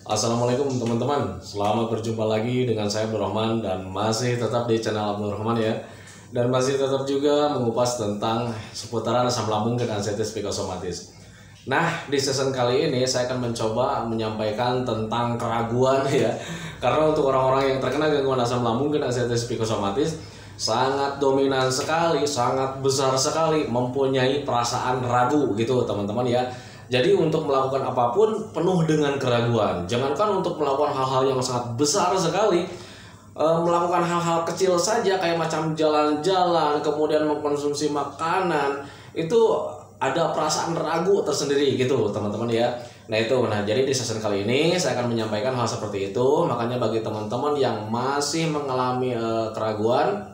Assalamualaikum teman-teman, selamat berjumpa lagi dengan saya Abdul Rahman dan masih tetap di channel Abdul Rahman ya. Dan masih tetap juga mengupas tentang seputaran asam lambung dan anxiety psikosomatis. Nah, di season kali ini saya akan mencoba menyampaikan tentang keraguan ya. Karena untuk orang-orang yang terkena gangguan asam lambung dan anxiety psikosomatis sangat dominan sekali, sangat besar sekali mempunyai perasaan ragu gitu teman-teman ya. Jadi untuk melakukan apapun penuh dengan keraguan. Jangankan untuk melakukan hal-hal yang sangat besar sekali, melakukan hal-hal kecil saja kayak macam jalan-jalan, kemudian mengkonsumsi makanan, itu ada perasaan ragu tersendiri gitu teman-teman ya. Nah jadi di season kali ini saya akan menyampaikan hal seperti itu. Makanya bagi teman-teman yang masih mengalami keraguan,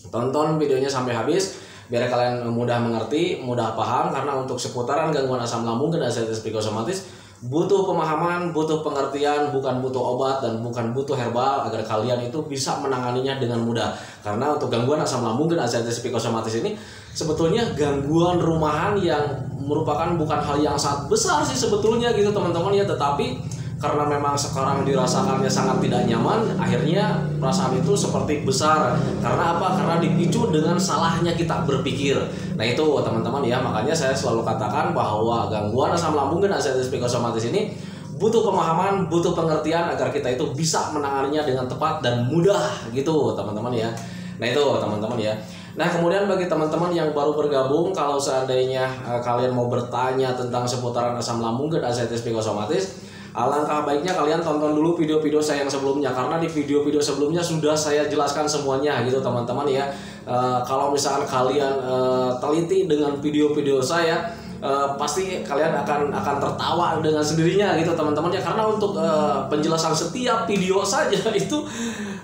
tonton videonya sampai habis biar kalian mudah mengerti, mudah paham. Karena untuk seputaran gangguan asam lambung dan anxiety psikosomatis butuh pemahaman, butuh pengertian, bukan butuh obat dan bukan butuh herbal agar kalian itu bisa menanganinya dengan mudah. Karena untuk gangguan asam lambung dan anxiety psikosomatis ini sebetulnya gangguan rumahan yang merupakan bukan hal yang sangat besar sih sebetulnya gitu teman-teman ya, tetapi karena memang sekarang dirasakannya sangat tidak nyaman, akhirnya perasaan itu seperti besar. Karena apa? Karena dipicu dengan salahnya kita berpikir. Nah itu teman-teman ya, makanya saya selalu katakan bahwa gangguan asam lambung dan anxiety psikosomatis ini butuh pemahaman, butuh pengertian agar kita itu bisa menanganinya dengan tepat dan mudah gitu teman-teman ya. Nah itu teman-teman ya. Nah kemudian bagi teman-teman yang baru bergabung, kalau seandainya kalian mau bertanya tentang seputaran asam lambung dan anxiety psikosomatis, alangkah baiknya kalian tonton dulu video-video saya yang sebelumnya. Karena di video-video sebelumnya sudah saya jelaskan semuanya gitu teman-teman ya. Kalau misalkan kalian teliti dengan video-video saya, pasti kalian akan tertawa dengan sendirinya gitu teman-teman ya. Karena untuk penjelasan setiap video saja itu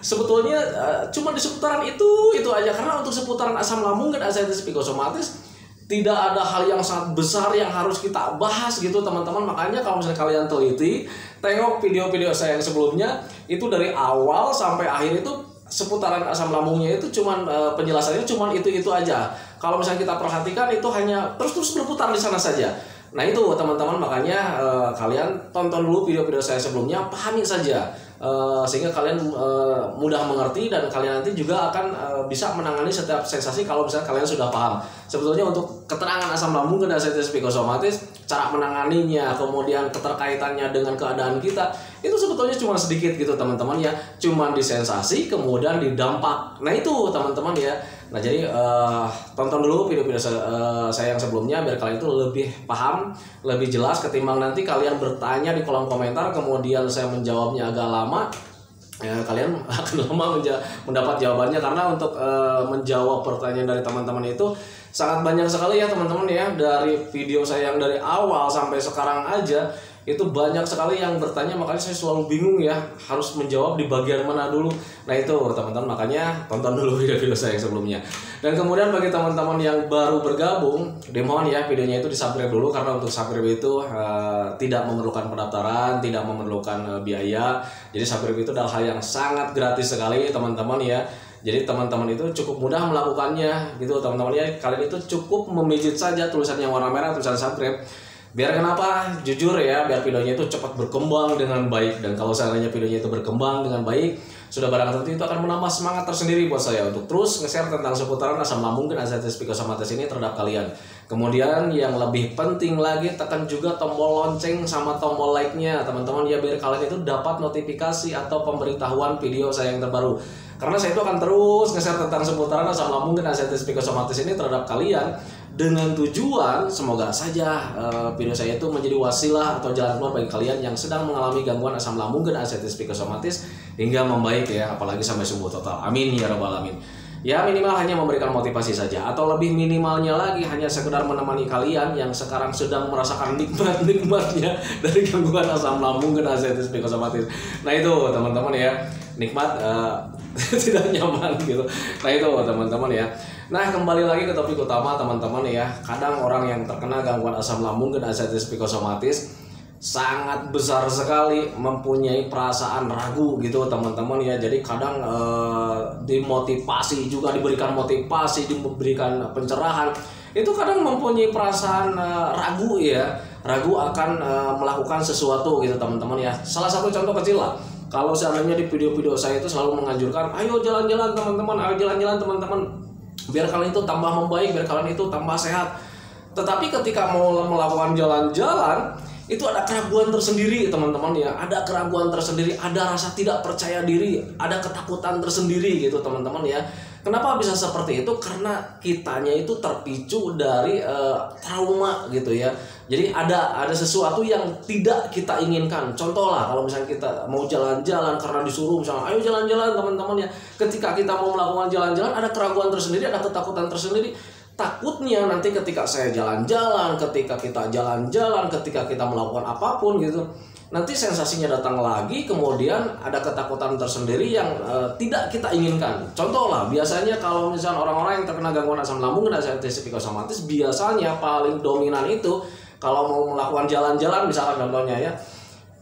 sebetulnya cuma di seputaran itu aja. Karena untuk seputaran asam lambung dan anxiety psikosomatis tidak ada hal yang sangat besar yang harus kita bahas gitu teman-teman. Makanya kalau misalnya kalian teliti, tengok video-video saya yang sebelumnya, itu dari awal sampai akhir itu seputaran asam lambungnya itu cuman penjelasannya cuman itu aja. Kalau misalnya kita perhatikan itu hanya terus berputar di sana saja. Nah itu teman-teman, makanya kalian tonton dulu video-video saya sebelumnya, pahami saja sehingga kalian mudah mengerti dan kalian nanti juga akan bisa menangani setiap sensasi kalau misalnya kalian sudah paham. Sebetulnya untuk keterangan asam lambung dan anxiety psikosomatis, cara menanganinya, kemudian keterkaitannya dengan keadaan kita, itu sebetulnya cuma sedikit gitu teman-teman ya, cuma di sensasi kemudian di dampak. Nah itu teman-teman ya. Nah jadi tonton dulu video-video saya yang sebelumnya biar kalian itu lebih paham, lebih jelas, ketimbang nanti kalian bertanya di kolom komentar kemudian saya menjawabnya agak lama ya, kalian akan lama mendapat jawabannya. Karena untuk menjawab pertanyaan dari teman-teman itu sangat banyak sekali ya teman-teman ya. Dari video saya yang dari awal sampai sekarang aja itu banyak sekali yang bertanya, makanya saya selalu bingung ya harus menjawab di bagian mana dulu. Nah itu teman-teman, makanya tonton dulu video-video saya yang sebelumnya. Dan kemudian bagi teman-teman yang baru bergabung, dimohon ya videonya itu di-subscribe dulu. Karena untuk subscribe itu tidak memerlukan pendaftaran, tidak memerlukan biaya. Jadi subscribe itu adalah hal yang sangat gratis sekali teman-teman ya. Jadi teman-teman itu cukup mudah melakukannya gitu teman-teman ya. Kalian itu cukup memijit saja tulisan yang warna merah, tulisan subscribe. Biar kenapa? Jujur ya, biar videonya itu cepat berkembang dengan baik. Dan kalau seandainya videonya itu berkembang dengan baik, sudah barang tentu itu akan menambah semangat tersendiri buat saya untuk terus nge-share tentang seputaran asam lambung dan anxiety psikosomatis ini terhadap kalian. Kemudian yang lebih penting lagi, tekan juga tombol lonceng sama tombol like-nya teman-teman ya, biar kalian itu dapat notifikasi atau pemberitahuan video saya yang terbaru. Karena saya itu akan terus nge-share tentang seputaran asam lambung dan anxiety psikosomatis ini terhadap kalian, dengan tujuan semoga saja video saya itu menjadi wasilah atau jalan keluar bagi kalian yang sedang mengalami gangguan asam lambung dan anxiety psikosomatis hingga membaik ya, apalagi sampai sembuh total. Amin ya rabbal alamin. Ya minimal hanya memberikan motivasi saja, atau lebih minimalnya lagi hanya sekedar menemani kalian yang sekarang sedang merasakan nikmatnya dari gangguan asam lambung dan anxiety psikosomatis. Nah itu teman-teman ya, nikmat tidak nyaman gitu. Nah itu teman-teman ya. Nah kembali lagi ke topik utama teman-teman ya. Kadang orang yang terkena gangguan asam lambung dan anxiety psikosomatis sangat besar sekali mempunyai perasaan ragu gitu teman-teman ya. Jadi kadang dimotivasi juga, diberikan motivasi, diberikan pencerahan, itu kadang mempunyai perasaan ragu ya. ragu akan melakukan sesuatu gitu teman-teman ya. Salah satu contoh kecil lah, kalau seandainya di video-video saya itu selalu menganjurkan, ayo jalan-jalan teman-teman, ayo jalan-jalan teman-teman, biar kalian itu tambah membaik, biar kalian itu tambah sehat. Tetapi ketika mau melakukan jalan-jalan, itu ada keraguan tersendiri teman-teman ya, ada keraguan tersendiri, ada rasa tidak percaya diri, ada ketakutan tersendiri gitu teman-teman ya. Kenapa bisa seperti itu? Karena kitanya itu terpicu dari trauma gitu ya. Jadi ada sesuatu yang tidak kita inginkan. Contoh lah, kalau misalnya kita mau jalan-jalan karena disuruh, misalnya ayo jalan-jalan teman-teman ya. Ketika kita mau melakukan jalan-jalan, ada keraguan tersendiri, ada ketakutan tersendiri. Takutnya nanti ketika saya jalan-jalan, ketika kita jalan-jalan, ketika kita melakukan apapun gitu, nanti sensasinya datang lagi, kemudian ada ketakutan tersendiri yang tidak kita inginkan. Contoh lah, biasanya kalau misalnya orang-orang yang terkena gangguan asam lambung dan anestesi psikosomatis, biasanya paling dominan itu kalau mau melakukan jalan-jalan, misalkan contohnya ya,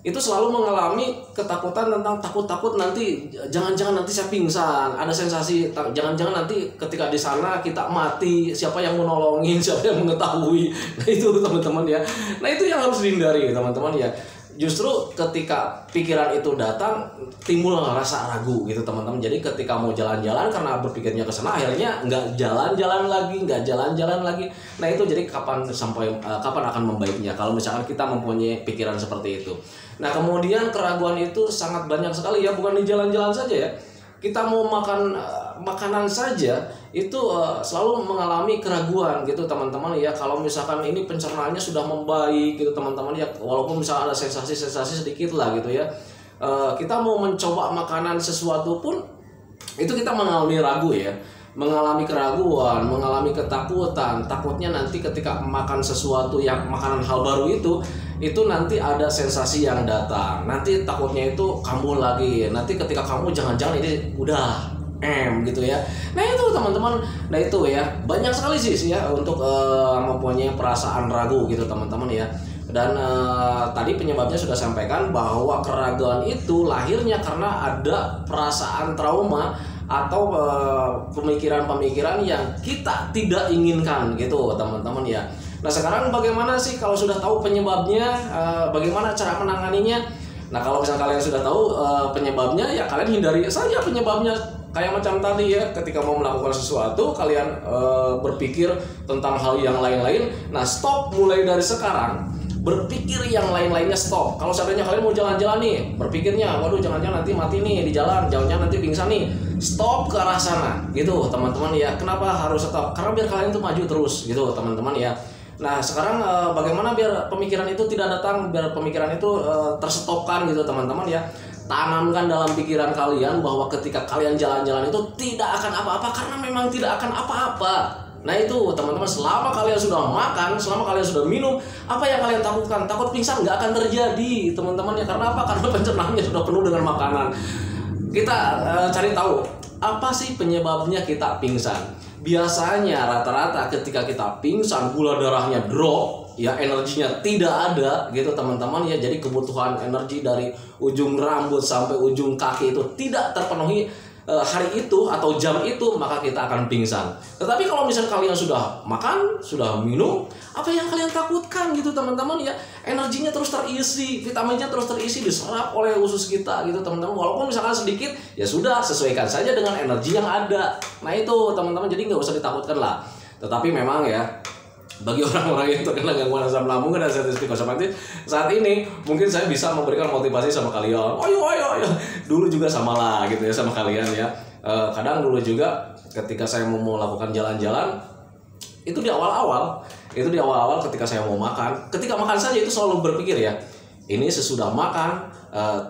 itu selalu mengalami ketakutan tentang takut nanti jangan-jangan nanti saya pingsan, ada sensasi jangan-jangan nanti ketika di sana kita mati, siapa yang menolongin, siapa yang mengetahui. Nah itu teman-teman ya. Nah itu yang harus dihindari teman-teman ya. Justru ketika pikiran itu datang, timbul rasa ragu gitu teman-teman. Jadi ketika mau jalan-jalan karena berpikirnya ke sana, akhirnya nggak jalan-jalan lagi. Nah itu jadi kapan akan membaiknya kalau misalkan kita mempunyai pikiran seperti itu. Nah kemudian keraguan itu sangat banyak sekali ya, bukan di jalan-jalan saja ya. Kita mau makan makanan saja itu selalu mengalami keraguan gitu teman-teman ya. Kalau misalkan ini pencernaannya sudah membaik gitu teman-teman ya, walaupun misalnya ada sensasi sedikit lah gitu ya, kita mau mencoba makanan sesuatu pun itu kita mengalami ragu ya, mengalami keraguan, mengalami ketakutan. Takutnya nanti ketika makan sesuatu yang makanan hal baru itu nanti ada sensasi yang datang. Nanti takutnya itu kambuh lagi. Nanti ketika kamu jangan-jangan ini udah gitu ya. Nah itu teman-teman. Nah itu ya, banyak sekali sih ya untuk mempunyai perasaan ragu gitu teman-teman ya. Dan tadi penyebabnya sudah sampaikan bahwa keraguan itu lahirnya karena ada perasaan trauma atau pemikiran-pemikiran yang kita tidak inginkan gitu teman-teman ya. Nah sekarang bagaimana sih kalau sudah tahu penyebabnya, bagaimana cara menanganinya? Nah kalau misalnya kalian sudah tahu penyebabnya, ya kalian hindari saja penyebabnya. Kayak macam tadi ya, ketika mau melakukan sesuatu kalian berpikir tentang hal yang lain-lain. Nah stop mulai dari sekarang, berpikir yang lain-lainnya stop. Kalau seandainya kalian mau jalan-jalan nih, berpikirnya waduh jangan-jangan nanti mati nih di jalan, jangan-jangan nanti pingsan nih, stop ke arah sana gitu teman-teman ya. Kenapa harus stop? Karena biar kalian tuh maju terus gitu teman-teman ya. Nah sekarang bagaimana biar pemikiran itu tidak datang, biar pemikiran itu terstopkan gitu teman-teman ya. Tanamkan dalam pikiran kalian bahwa ketika kalian jalan-jalan itu tidak akan apa-apa, karena memang tidak akan apa-apa. Nah itu teman-teman, selama kalian sudah makan, selama kalian sudah minum, apa yang kalian takutkan? Takut pingsan nggak akan terjadi teman-teman ya. Karena apa? Karena pencernaannya sudah penuh dengan makanan. Kita cari tahu apa sih penyebabnya kita pingsan. Biasanya rata-rata ketika kita pingsan, gula darahnya drop ya, energinya tidak ada gitu teman-teman ya. Jadi kebutuhan energi dari ujung rambut sampai ujung kaki itu tidak terpenuhi hari itu atau jam itu, maka kita akan pingsan. Tetapi kalau misalnya kalian sudah makan, sudah minum, apa yang kalian takutkan gitu teman-teman ya, energinya terus terisi, vitaminnya terus terisi, diserap oleh usus kita gitu teman-teman. Walaupun misalkan sedikit, ya sudah, sesuaikan saja dengan energi yang ada. Nah itu teman-teman, jadi nggak usah ditakutkan lah. Tetapi memang ya, bagi orang-orang yang terkena gangguan asam lambung dan anestesi psikosomatis saat ini, mungkin saya bisa memberikan motivasi sama kalian. Ayo. Dulu juga sama lah gitu ya sama kalian ya. Kadang dulu juga ketika saya mau melakukan jalan-jalan, itu di awal-awal ketika saya mau makan, ketika makan saja itu selalu berpikir ya, ini sesudah makan,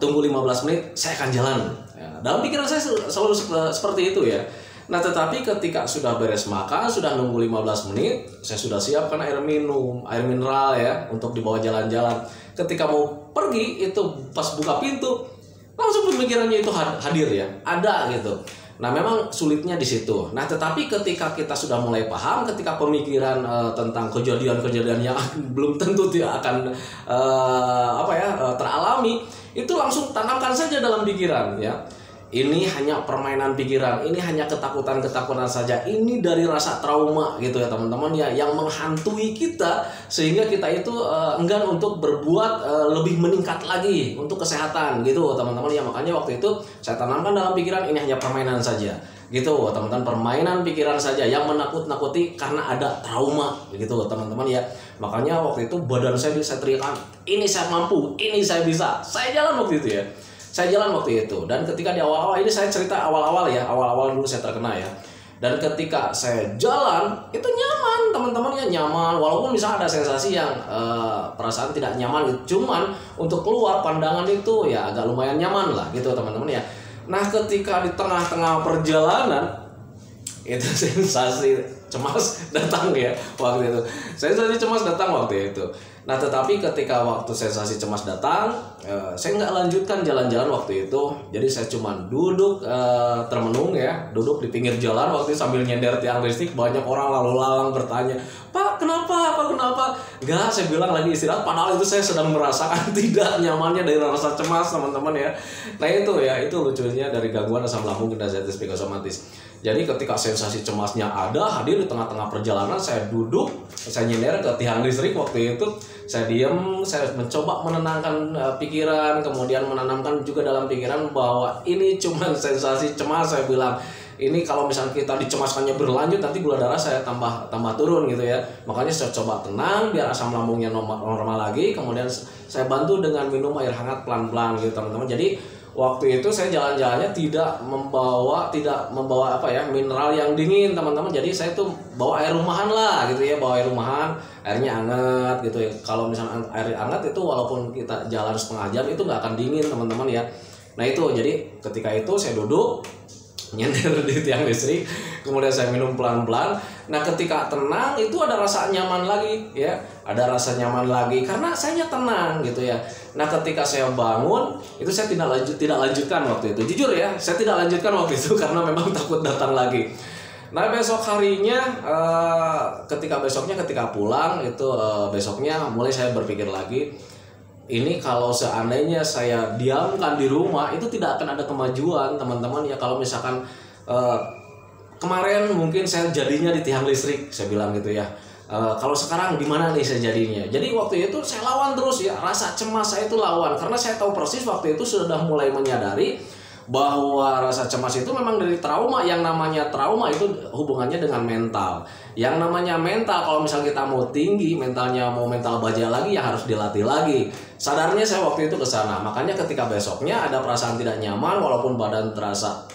tunggu 15 menit saya akan jalan. Ya, dalam pikiran saya selalu seperti itu ya. Nah tetapi ketika sudah beres makan, sudah nunggu 15 menit, saya sudah siapkan air minum, air mineral ya, untuk dibawa jalan-jalan. Ketika mau pergi, itu pas buka pintu, langsung pemikirannya itu hadir ya, ada gitu. Nah memang sulitnya di situ. Nah tetapi ketika kita sudah mulai paham, ketika pemikiran tentang kejadian-kejadian yang belum tentu tidak akan teralami, itu langsung tanamkan saja dalam pikiran ya. ini hanya permainan pikiran, ini hanya ketakutan-ketakutan saja, ini dari rasa trauma gitu ya teman-teman ya, yang menghantui kita sehingga kita itu enggan untuk berbuat lebih meningkat lagi untuk kesehatan gitu teman-teman ya. Makanya waktu itu saya tanamkan dalam pikiran, ini hanya permainan saja gitu teman-teman, permainan pikiran saja yang menakut-nakuti karena ada trauma gitu teman-teman ya. Makanya waktu itu badan saya bisa teriakan, ini saya mampu, ini saya bisa, saya jalan waktu itu ya. Saya jalan waktu itu, dan ketika di awal-awal, ini saya cerita awal-awal ya, awal-awal dulu saya terkena ya. Dan ketika saya jalan, itu nyaman teman-teman ya, nyaman. Walaupun misalnya ada sensasi yang perasaan tidak nyaman gitu. Cuman untuk keluar pandangan itu ya agak lumayan nyaman lah gitu teman-teman ya. Nah ketika di tengah-tengah perjalanan, itu sensasi cemas datang ya waktu itu. Sensasi cemas datang waktu itu. Nah tetapi ketika waktu sensasi cemas datang, saya nggak lanjutkan jalan-jalan waktu itu. Jadi saya cuma duduk termenung ya, duduk di pinggir jalan waktu itu sambil nyender tiang listrik. Banyak orang lalu lalang bertanya, Pak kenapa? Pak kenapa? Nggak, saya bilang lagi istirahat. Padahal itu saya sedang merasakan tidak nyamannya dari rasa cemas teman-teman ya. Nah itu ya, itu lucunya dari gangguan asam lambung dan anxiety psikosomatis. Jadi ketika sensasi cemasnya ada, hadir di tengah-tengah perjalanan, saya duduk, saya nyender ke tiang listrik waktu itu, saya diam, saya mencoba menenangkan pikiran, kemudian menanamkan juga dalam pikiran bahwa ini cuma sensasi cemas. Saya bilang, ini kalau misalnya kita dicemaskannya berlanjut, nanti gula darah saya tambah turun gitu ya. Makanya saya coba tenang biar asam lambungnya normal lagi, kemudian saya bantu dengan minum air hangat pelan-pelan gitu teman-teman. Jadi waktu itu saya jalan-jalannya tidak membawa apa ya, mineral yang dingin teman-teman. Jadi saya tuh bawa air rumahan lah gitu ya, bawa air rumahan, airnya hangat gitu ya. Kalau misalnya air hangat itu walaupun kita jalan setengah jam itu nggak akan dingin teman-teman ya. Nah itu jadi ketika itu saya duduk nyender di tiang listrik, kemudian saya minum pelan-pelan. Nah ketika tenang itu ada rasa nyaman lagi ya, ada rasa nyaman lagi karena saya tenang gitu ya. Nah ketika saya bangun itu saya tidak lanjutkan waktu itu, jujur ya, saya tidak lanjutkan waktu itu karena memang takut datang lagi. Nah besok harinya ketika pulang itu besoknya mulai saya berpikir lagi, ini kalau seandainya saya diamkan di rumah itu tidak akan ada kemajuan teman-teman ya. Kalau misalkan kemarin mungkin saya jadinya di tiang listrik, saya bilang gitu ya, kalau sekarang di mana nih saya jadinya. Jadi waktu itu saya lawan terus ya, rasa cemas saya itu lawan, karena saya tahu persis waktu itu sudah mulai menyadari bahwa rasa cemas itu memang dari trauma. Yang namanya trauma itu hubungannya dengan mental. Yang namanya mental, kalau misalnya kita mau tinggi, mentalnya mau mental baja lagi, ya harus dilatih lagi. Sadarnya saya waktu itu ke sana. Makanya ketika besoknya ada perasaan tidak nyaman, walaupun badan terasa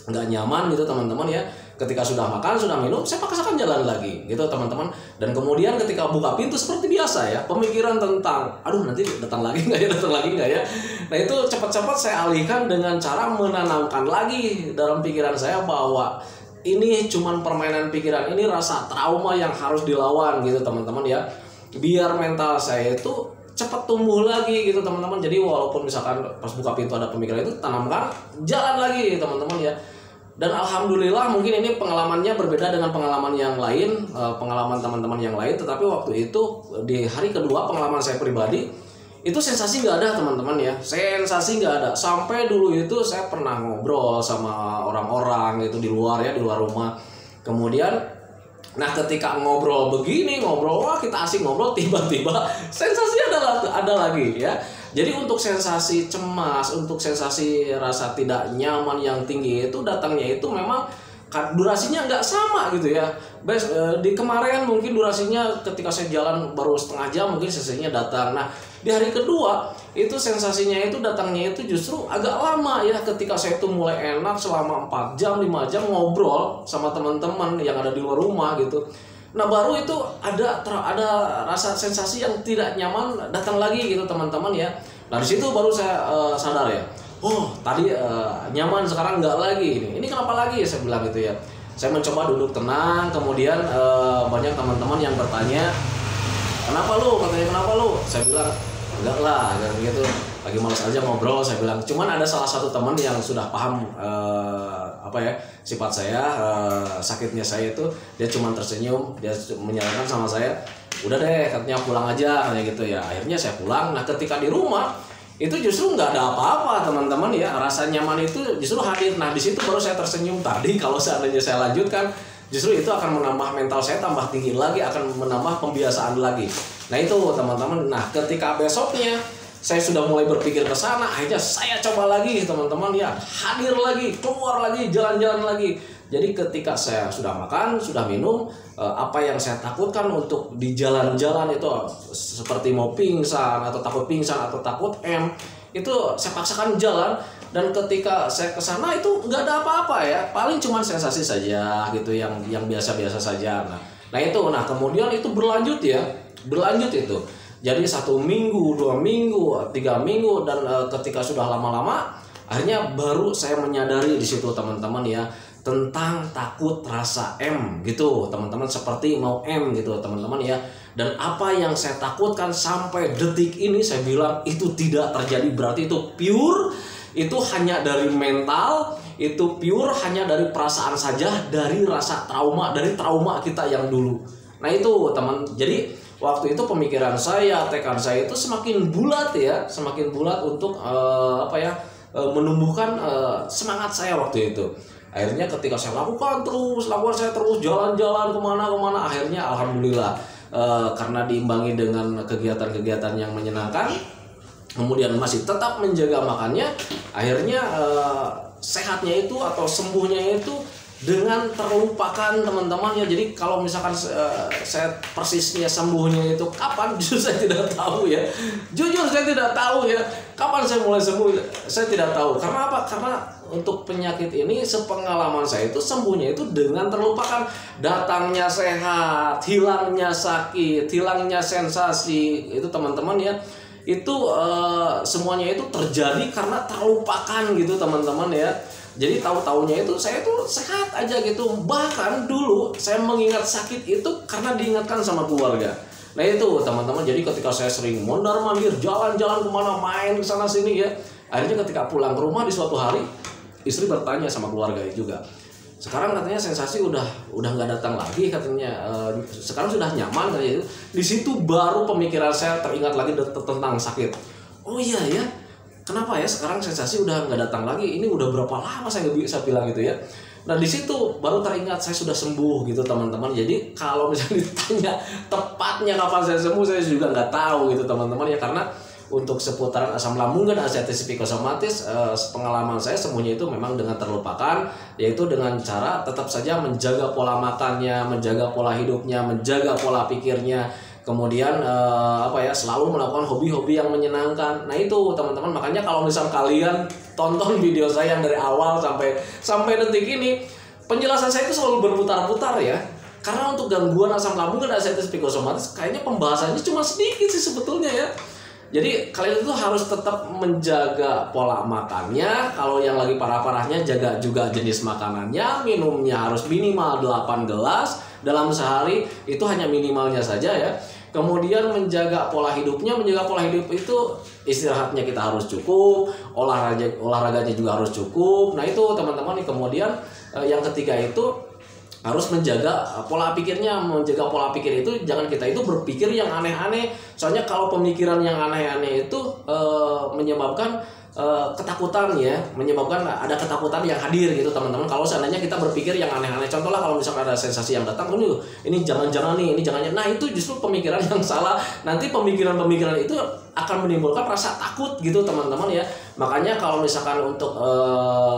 nggak nyaman gitu teman-teman ya. Ketika sudah makan, sudah minum, saya paksakan jalan lagi gitu teman-teman. Dan kemudian ketika buka pintu seperti biasa ya, pemikiran tentang aduh nanti datang lagi nggak ya. Nah itu cepat-cepat saya alihkan dengan cara menanamkan lagi dalam pikiran saya bahwa ini cuman permainan pikiran, ini rasa trauma yang harus dilawan gitu teman-teman ya. Biar mental saya itu cepat tumbuh lagi gitu teman-teman. Jadi walaupun misalkan pas buka pintu ada pemikiran itu, tanamkan, jalan lagi teman-teman ya. Dan alhamdulillah mungkin ini pengalamannya berbeda dengan pengalaman yang lain, pengalaman teman-teman yang lain. Tetapi waktu itu di hari kedua pengalaman saya pribadi, itu sensasi nggak ada teman-teman ya. Sensasi nggak ada. Sampai dulu itu saya pernah ngobrol sama orang-orang itu di luar ya, di luar rumah. Kemudian, nah ketika ngobrol begini, wah kita asik ngobrol, tiba-tiba sensasi ada lagi ya. Jadi untuk sensasi cemas, untuk sensasi rasa tidak nyaman yang tinggi itu datangnya itu memang durasinya nggak sama gitu ya. Di kemarin mungkin durasinya ketika saya jalan baru setengah jam mungkin sensasinya datang. Nah di hari kedua itu sensasinya itu datangnya itu justru agak lama ya. Ketika saya itu mulai enak selama 4 jam 5 jam ngobrol sama teman-teman yang ada di luar rumah gitu. Nah baru itu ada rasa sensasi yang tidak nyaman datang lagi gitu teman-teman ya. Nah di situ baru saya sadar ya, oh tadi nyaman sekarang nggak lagi. Ini kenapa lagi? Saya bilang gitu ya. Saya mencoba duduk tenang, kemudian banyak teman-teman yang bertanya, kenapa lu? Katanya kenapa lu? Saya bilang enggak lah, gitu. Lagi malas aja ngobrol, saya bilang. Cuman ada salah satu teman yang sudah paham sifat saya, sakitnya saya itu, dia cuma tersenyum, dia menyarankan sama saya, udah deh katanya pulang aja, kayak gitu ya. Akhirnya saya pulang. Nah ketika di rumah itu justru nggak ada apa-apa teman-teman ya, rasa nyaman itu justru hadir. Nah di situ baru saya tersenyum tadi. Kalau seandainya saya lanjutkan, justru itu akan menambah mental saya tambah tinggi lagi, akan menambah pembiasaan lagi. Nah itu teman-teman. Nah ketika besoknya saya sudah mulai berpikir ke sana, akhirnya saya coba lagi teman-teman ya, hadir lagi, keluar lagi, jalan-jalan lagi. Jadi ketika saya sudah makan, sudah minum, apa yang saya takutkan untuk di jalan-jalan itu seperti mau pingsan atau takut itu saya paksakan jalan. Dan ketika saya ke sana itu nggak ada apa-apa ya, paling cuma sensasi saja gitu yang biasa-biasa saja. Nah itu, kemudian itu berlanjut itu. Jadi 1 minggu, 2 minggu, 3 minggu, dan ketika sudah lama-lama, akhirnya baru saya menyadari di situ teman-teman ya, tentang takut rasa M gitu teman-teman, seperti mau M gitu teman-teman ya. Dan apa yang saya takutkan sampai detik ini saya bilang itu tidak terjadi, berarti itu pure, itu hanya dari mental, itu pure hanya dari perasaan saja, dari rasa trauma, dari trauma kita yang dulu. Nah itu teman, jadi waktu itu pemikiran saya, tekad saya itu semakin bulat ya, semakin bulat untuk menumbuhkan semangat saya waktu itu. Akhirnya ketika saya lakukan saya terus jalan-jalan kemana, akhirnya alhamdulillah karena diimbangi dengan kegiatan-kegiatan yang menyenangkan, kemudian masih tetap menjaga makannya, akhirnya sehatnya itu atau sembuhnya itu dengan terlupakan teman-teman ya. Jadi kalau misalkan saya persisnya sembuhnya itu kapan, justru saya tidak tahu ya. Jujur saya tidak tahu ya, kapan saya mulai sembuh, saya tidak tahu. Karena apa? Karena untuk penyakit ini sepengalaman saya itu sembuhnya itu dengan terlupakan. Datangnya sehat, hilangnya sakit, hilangnya sensasi, itu teman-teman ya, itu semuanya itu terjadi karena terlupakan gitu teman-teman ya. Jadi tahu-taunya itu saya tuh sehat aja gitu. Bahkan dulu saya mengingat sakit itu karena diingatkan sama keluarga. Nah itu teman-teman, jadi ketika saya sering mondar-mandir, jalan-jalan kemana, main kesana sini ya, akhirnya ketika pulang ke rumah di suatu hari, istri bertanya sama keluarga juga, sekarang katanya sensasi udah nggak datang lagi katanya, sekarang sudah nyaman katanya. Di situ baru pemikiran saya teringat lagi tentang sakit. Oh iya ya, kenapa ya sekarang sensasi udah nggak datang lagi? Ini udah berapa lama saya nggak bisa bilang gitu ya. Nah di situ baru teringat saya sudah sembuh gitu teman-teman. Jadi kalau misalnya ditanya tepatnya kapan saya sembuh, saya juga nggak tahu gitu teman-teman ya, karena untuk seputaran asam lambung dan artritis psikosomatis, pengalaman saya sembuhnya itu memang dengan terlupakan, yaitu dengan cara tetap saja menjaga pola makannya, menjaga pola hidupnya, menjaga pola pikirnya, kemudian selalu melakukan hobi-hobi yang menyenangkan. Nah itu teman-teman, makanya kalau misal kalian tonton video saya yang dari awal sampai detik ini, penjelasan saya itu selalu berputar-putar ya. Karena untuk gangguan asam lambung dan artritis psikosomatis kayaknya pembahasannya cuma sedikit sih sebetulnya ya. Jadi kalian itu harus tetap menjaga pola makannya. Kalau yang lagi parah-parahnya, jaga juga jenis makanannya. Minumnya harus minimal 8 gelas dalam sehari. Itu hanya minimalnya saja ya. Kemudian menjaga pola hidupnya. Menjaga pola hidup itu istirahatnya kita harus cukup, olahraganya juga harus cukup. Nah itu teman-teman. Kemudian yang ketiga itu harus menjaga pola pikirnya. Menjaga pola pikir itu jangan kita itu berpikir yang aneh-aneh. Soalnya kalau pemikiran yang aneh-aneh itu menyebabkan ketakutan ya, menyebabkan ada ketakutan yang hadir gitu teman-teman. Kalau seandainya kita berpikir yang aneh-aneh, contohlah kalau misalkan ada sensasi yang datang, ini jangan-jangan nih, ini jangan-jangan. Nah itu justru pemikiran yang salah. Nanti pemikiran-pemikiran itu akan menimbulkan rasa takut gitu teman-teman ya. Makanya kalau misalkan untuk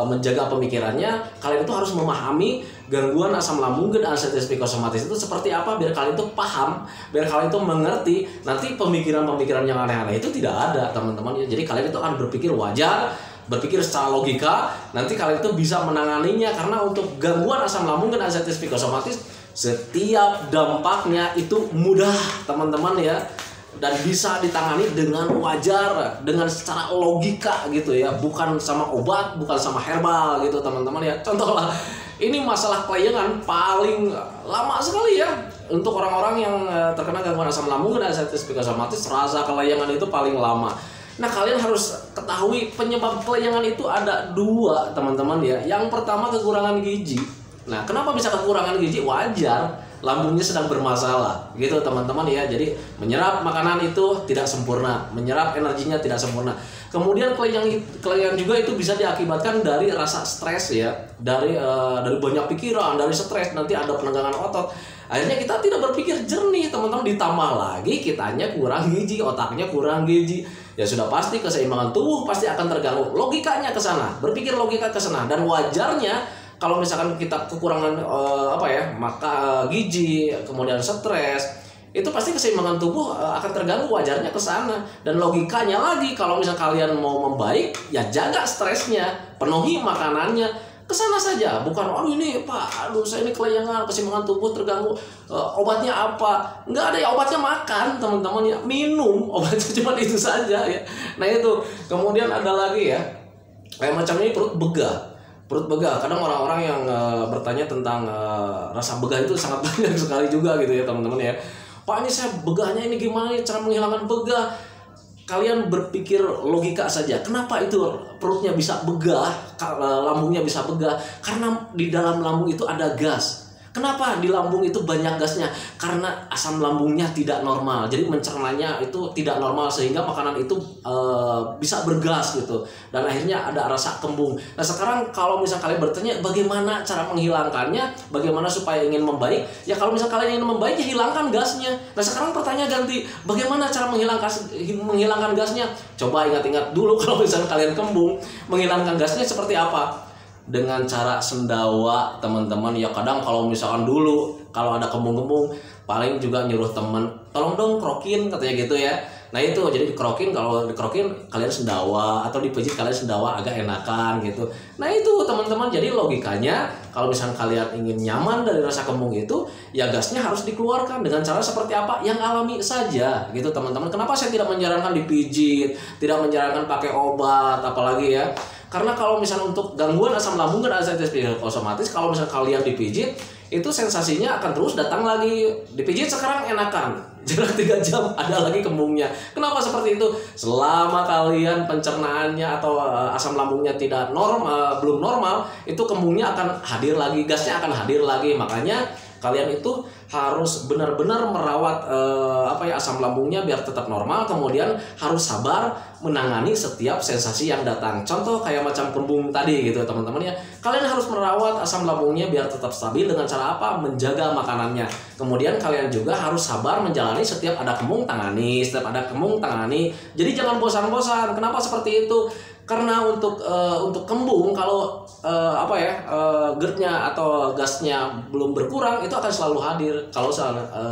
menjaga pemikirannya, kalian itu harus memahami gangguan asam lambung dan artritis psikosomatis itu seperti apa, biar kalian itu paham, biar kalian itu mengerti. Nanti pemikiran-pemikiran yang aneh-aneh itu tidak ada teman-teman ya. Jadi kalian itu akan berpikir wajar, berpikir secara logika, nanti kalian itu bisa menanganinya. Karena untuk gangguan asam lambung dan artritis psikosomatis, setiap dampaknya itu mudah teman-teman ya, dan bisa ditangani dengan wajar, dengan secara logika gitu ya, bukan sama obat, bukan sama herbal gitu teman-teman ya. Contoh lah, ini masalah kelayangan paling lama sekali ya untuk orang-orang yang terkena gangguan asam lambung dan artritis psikosomatis. Rasa kelayangan itu paling lama. Nah kalian harus ketahui penyebab kelayangan itu ada 2 teman-teman ya. Yang pertama kekurangan gizi. Nah kenapa bisa kekurangan gizi? Wajar, lambungnya sedang bermasalah gitu teman-teman ya. Jadi menyerap makanan itu tidak sempurna, menyerap energinya tidak sempurna. Kemudian kelainan juga itu bisa diakibatkan dari rasa stres ya, dari banyak pikiran, dari stres, nanti ada penegangan otot. Akhirnya kita tidak berpikir jernih, teman-teman. Ditambah lagi kitanya kurang gizi, otaknya kurang gizi. Ya sudah pasti keseimbangan tubuh pasti akan terganggu. Logikanya ke sana, berpikir logika ke sana. Dan wajarnya kalau misalkan kita kekurangan gizi, kemudian stres, itu pasti keseimbangan tubuh akan terganggu, wajarnya ke sana. Dan logikanya lagi, kalau misalnya kalian mau membaik, ya jaga stresnya, penuhi makanannya. Kesana saja, bukan aduh ini Pak, saya ini kelayangan, keseimbangan tubuh terganggu, obatnya apa? Enggak ada ya, obatnya makan, teman-teman ya, minum, obatnya cuma itu saja ya. Nah itu, kemudian ada lagi ya, kayak macam ini perut begah. Kadang orang-orang yang bertanya tentang rasa begah itu sangat banyak sekali juga gitu ya teman-teman ya. Pak, ini saya begahnya ini gimana nih cara menghilangkan begah? Kalian berpikir logika saja. Kenapa itu perutnya bisa begah, lambungnya bisa begah? Karena di dalam lambung itu ada gas. Kenapa di lambung itu banyak gasnya? Karena asam lambungnya tidak normal. Jadi mencernanya itu tidak normal sehingga makanan itu bisa bergas gitu. Dan akhirnya ada rasa kembung. Nah sekarang kalau misal kalian bertanya bagaimana cara menghilangkannya, bagaimana supaya ingin membaik? Ya kalau misal kalian ingin membaik ya hilangkan gasnya. Nah sekarang pertanyaan ganti, bagaimana cara menghilangkan gasnya? Coba ingat-ingat dulu kalau misalnya kalian kembung, menghilangkan gasnya seperti apa? Dengan cara sendawa, teman-teman ya. Kadang kalau misalkan dulu kalau ada kembung-kembung paling juga nyuruh teman, tolong dong krokin, katanya gitu ya. Nah itu jadi dikrokin, kalau dikrokin kalian sendawa, atau dipijit kalian sendawa agak enakan gitu. Nah itu teman-teman, jadi logikanya kalau misalkan kalian ingin nyaman dari rasa kembung itu, ya gasnya harus dikeluarkan dengan cara seperti apa yang alami saja gitu teman-teman. Kenapa saya tidak menyarankan dipijit, tidak menyarankan pakai obat apalagi ya? Karena kalau misalnya untuk gangguan asam lambung dan artritis psikosomatis, kalau misalnya kalian dipijit, itu sensasinya akan terus datang lagi. Dipijit sekarang enakan, jarak 3 jam ada lagi kembungnya. Kenapa seperti itu? Selama kalian pencernaannya atau asam lambungnya tidak belum normal, itu kembungnya akan hadir lagi, gasnya akan hadir lagi. Makanya kalian itu harus benar-benar merawat asam lambungnya biar tetap normal. Kemudian harus sabar menangani setiap sensasi yang datang. Contoh kayak macam kembung tadi gitu teman-teman ya. Kalian harus merawat asam lambungnya biar tetap stabil dengan cara apa? Menjaga makanannya. Kemudian kalian juga harus sabar menjalani setiap ada kembung tangani, setiap ada kembung tangani. Jadi jangan bosan-bosan. Kenapa seperti itu? Karena untuk kembung kalau GERD-nya atau gasnya belum berkurang, itu akan selalu hadir kalau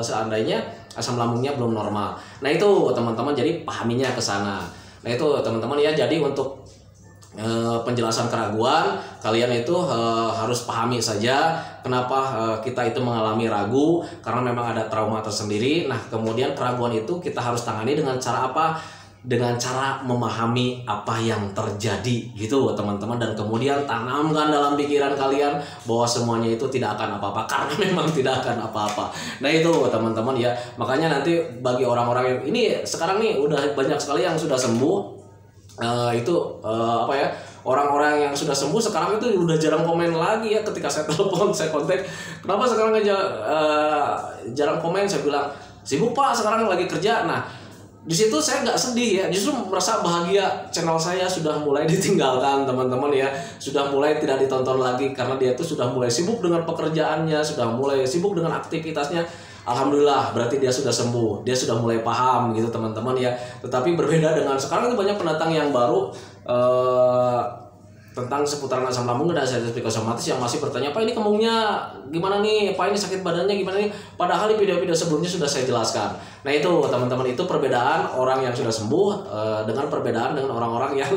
seandainya asam lambungnya belum normal. Nah itu teman-teman, jadi pahaminya ke sana. Nah itu teman-teman ya, jadi untuk penjelasan keraguan kalian itu harus pahami saja kenapa kita itu mengalami ragu, karena memang ada trauma tersendiri. Nah kemudian keraguan itu kita harus tangani dengan cara apa? Dengan cara memahami apa yang terjadi gitu teman-teman, dan kemudian tanamkan dalam pikiran kalian bahwa semuanya itu tidak akan apa-apa, karena memang tidak akan apa-apa. Nah itu teman-teman ya, makanya nanti bagi orang-orang yang ini sekarang nih udah banyak sekali yang sudah sembuh, orang-orang yang sudah sembuh sekarang itu udah jarang komen lagi ya. Ketika saya telepon, saya kontak, kenapa sekarang jarang komen? Saya bilang sibuk Pak, sekarang lagi kerja. Nah di situ saya nggak sedih ya, justru merasa bahagia. Channel saya sudah mulai ditinggalkan teman-teman ya, sudah mulai tidak ditonton lagi karena dia itu sudah mulai sibuk dengan pekerjaannya, sudah mulai sibuk dengan aktivitasnya. Alhamdulillah, berarti dia sudah sembuh, dia sudah mulai paham gitu teman-teman ya. Tetapi berbeda dengan sekarang itu banyak pendatang yang baru tentang seputaran asam lambung dan artritis psikosomatis yang masih bertanya, Pak ini kembungnya gimana nih, Pak ini sakit badannya gimana nih, padahal di video-video sebelumnya sudah saya jelaskan. Nah itu teman-teman, itu perbedaan orang yang sudah sembuh dengan perbedaan dengan orang-orang yang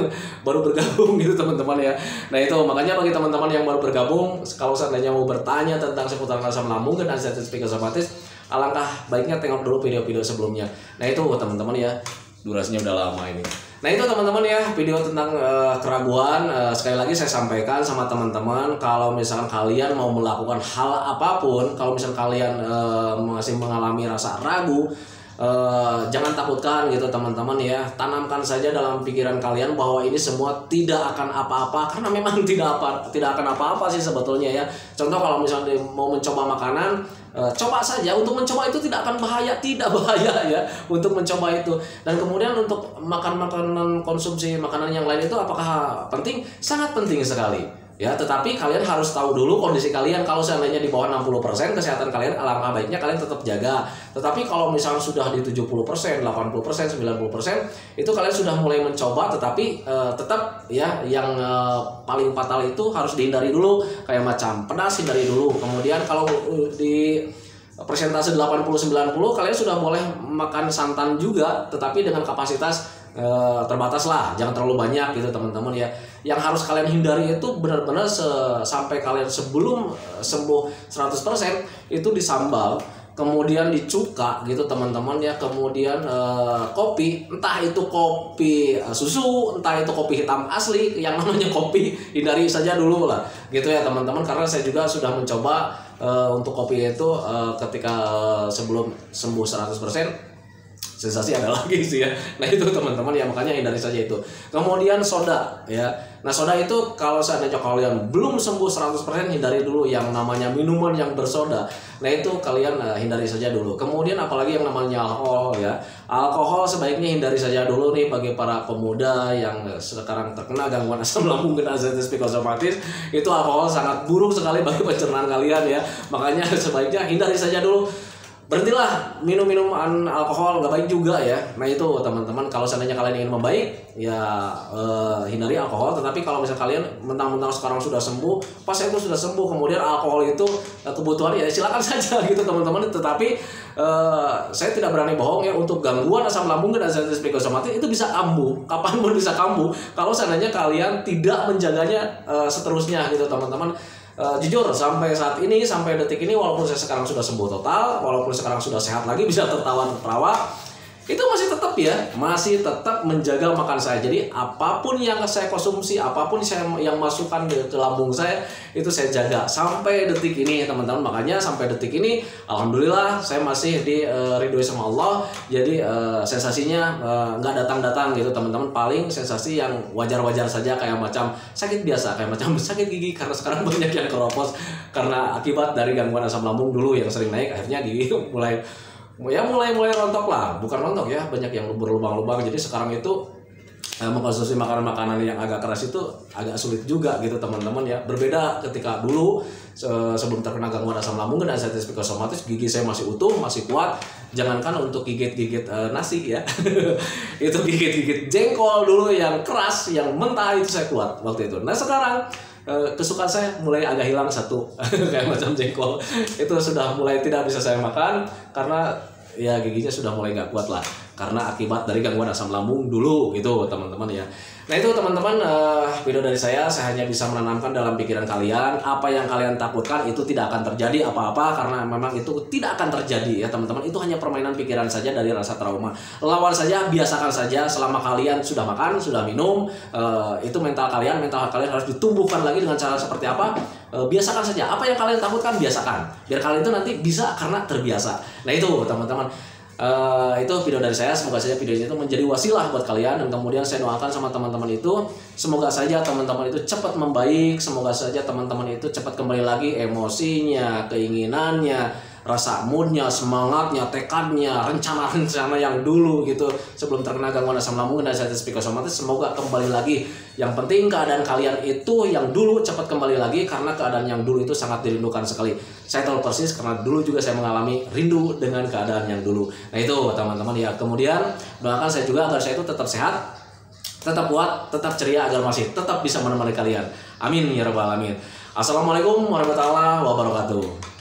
baru bergabung gitu teman-teman ya. Nah itu makanya bagi teman-teman yang baru bergabung, kalau seandainya mau bertanya tentang seputaran asam lambung dan artritis psikosomatis, alangkah baiknya tengok dulu video-video sebelumnya. Nah itu teman-teman ya, durasinya udah lama ini. Nah itu teman-teman ya, video tentang keraguan. Sekali lagi saya sampaikan sama teman-teman, kalau misalkan kalian mau melakukan hal apapun, kalau misalkan kalian masih mengalami rasa ragu, jangan takutkan gitu teman-teman ya. Tanamkan saja dalam pikiran kalian bahwa ini semua tidak akan apa-apa, karena memang tidak akan apa-apa sih sebetulnya ya. Contoh kalau misalnya mau mencoba makanan, coba saja. Untuk mencoba itu tidak akan bahaya, tidak bahaya ya untuk mencoba itu. Dan kemudian untuk makan makanan, konsumsi makanan yang lain itu apakah penting? Sangat penting sekali. Ya, tetapi kalian harus tahu dulu kondisi kalian. Kalau seandainya di bawah 60% kesehatan kalian, alangkah baiknya kalian tetap jaga. Tetapi kalau misalnya sudah di 70%, 80%, 90%, itu kalian sudah mulai mencoba, tetapi tetap ya yang paling fatal itu harus dihindari dulu. Kayak macam pedas, hindari dulu. Kemudian kalau di persentase 80-90 kalian sudah boleh makan santan juga, tetapi dengan kapasitas terbatas lah, jangan terlalu banyak gitu teman-teman ya. Yang harus kalian hindari itu benar-benar sampai kalian sebelum sembuh 100% itu disambal, kemudian dicuka gitu teman-teman ya. Kemudian kopi, entah itu kopi susu, entah itu kopi hitam asli, yang namanya kopi hindari saja dulu lah gitu ya teman-teman. Karena saya juga sudah mencoba untuk kopi itu ketika sebelum sembuh 100%, sensasi ada lagi sih ya. Nah itu teman-teman ya, makanya hindari saja itu. Kemudian soda ya. Nah soda itu kalau seandainya kalian belum sembuh 100%, hindari dulu yang namanya minuman yang bersoda. Nah itu kalian hindari saja dulu. Kemudian apalagi yang namanya alkohol ya. Alkohol sebaiknya hindari saja dulu nih bagi para pemuda yang sekarang terkena gangguan asam lambung dan anxiety psikosomatis. Itu alkohol sangat buruk sekali bagi pencernaan kalian ya. Makanya sebaiknya hindari saja dulu. Berhentilah minum-minuman alkohol, nggak baik juga ya. Nah itu teman-teman, kalau seandainya kalian ingin membaik ya hindari alkohol. Tetapi kalau misalnya kalian mentang-mentang sekarang sudah sembuh, pas itu sudah sembuh, kemudian alkohol itu kebutuhan ya silakan saja gitu teman-teman. Tetapi saya tidak berani bohong ya, untuk gangguan asam lambung dan anxiety psikosomatis itu bisa kambuh, kapanpun bisa kambuh kalau seandainya kalian tidak menjaganya seterusnya gitu teman-teman. Jujur sampai saat ini, sampai detik ini, walaupun saya sekarang sudah sembuh total, walaupun sekarang sudah sehat lagi, bisa tertawa, itu masih tetap ya, masih tetap menjaga makan saya. Jadi apapun yang saya konsumsi, apapun yang masukkan ke lambung saya, itu saya jaga sampai detik ini teman-teman. Makanya sampai detik ini alhamdulillah saya masih diridhoi sama Allah. Jadi sensasinya nggak datang-datang gitu teman-teman. Paling sensasi yang wajar-wajar saja, kayak macam sakit biasa, kayak macam sakit gigi, karena sekarang banyak yang keropos karena akibat dari gangguan asam lambung dulu yang sering naik, akhirnya gigi mulai rontok lah. Bukan rontok ya, banyak yang berlubang-lubang. Jadi sekarang itu mengkonsumsi makanan-makanan yang agak keras itu agak sulit juga gitu teman-teman ya. Berbeda ketika dulu sebelum terkena gangguan asam lambung dan anxiety psikosomatis, gigi saya masih utuh, masih kuat. Jangankan untuk gigit-gigit nasi ya. Itu gigit-gigit jengkol dulu yang keras, yang mentah, itu saya kuat waktu itu. Nah sekarang kesukaan saya mulai agak hilang satu kayak macam jengkol itu sudah mulai tidak bisa saya makan karena ya giginya sudah mulai nggak kuat lah, karena akibat dari gangguan asam lambung dulu gitu teman-teman ya. Nah itu teman-teman, video dari saya hanya bisa menanamkan dalam pikiran kalian, apa yang kalian takutkan itu tidak akan terjadi apa-apa, karena memang itu tidak akan terjadi ya teman-teman. Itu hanya permainan pikiran saja dari rasa trauma. Lawan saja, biasakan saja. Selama kalian sudah makan, sudah minum, itu mental kalian harus ditumbuhkan lagi dengan cara seperti apa? Biasakan saja. Apa yang kalian takutkan, biasakan. Biar kalian itu nanti bisa karena terbiasa. Nah itu teman-teman. Itu video dari saya. Semoga saja video itu menjadi wasilah buat kalian, dan kemudian saya doakan sama teman-teman itu, semoga saja teman-teman itu cepat membaik, semoga saja teman-teman itu cepat kembali lagi emosinya, keinginannya, rasa moodnya, semangatnya, tekadnya, rencana-rencana yang dulu gitu sebelum terkena gangguan asam lambung dan anxiety psikosomatis, semoga kembali lagi. Yang penting keadaan kalian itu yang dulu cepat kembali lagi, karena keadaan yang dulu itu sangat dirindukan sekali. Saya tahu persis karena dulu juga saya mengalami rindu dengan keadaan yang dulu. Nah itu teman-teman ya. Kemudian doakan saya juga agar saya itu tetap sehat, tetap kuat, tetap ceria, agar masih tetap bisa menemani kalian. Amin ya rabbal alamin. Assalamualaikum warahmatullahi wabarakatuh.